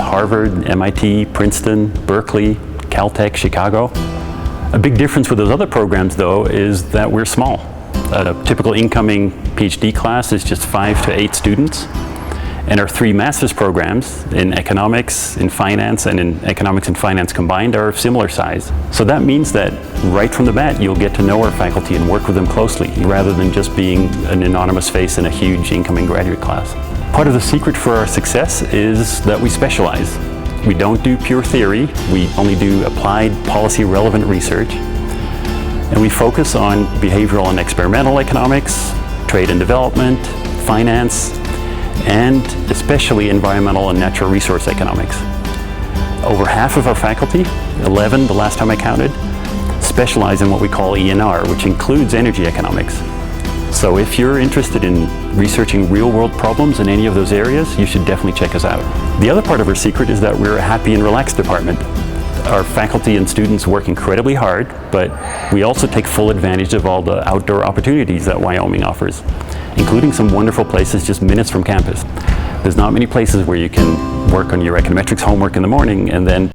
Harvard, MIT, Princeton, Berkeley, Caltech, Chicago. A big difference with those other programs, though, is that we're small. A typical incoming PhD class is just 5 to 8 students. And our 3 master's programs in economics, in finance, and in economics and finance combined are of similar size. So that means that right from the bat, you'll get to know our faculty and work with them closely, rather than just being an anonymous face in a huge incoming graduate class. Part of the secret for our success is that we specialize. We don't do pure theory, we only do applied policy-relevant research. And we focus on behavioral and experimental economics, trade and development, finance, and especially environmental and natural resource economics. Over half of our faculty, 11 the last time I counted, specialize in what we call ENR, which includes energy economics. So if you're interested in researching real-world problems in any of those areas, you should definitely check us out. The other part of our secret is that we're a happy and relaxed department. Our faculty and students work incredibly hard, but we also take full advantage of all the outdoor opportunities that Wyoming offers, including some wonderful places just minutes from campus. There's not many places where you can work on your econometrics homework in the morning and then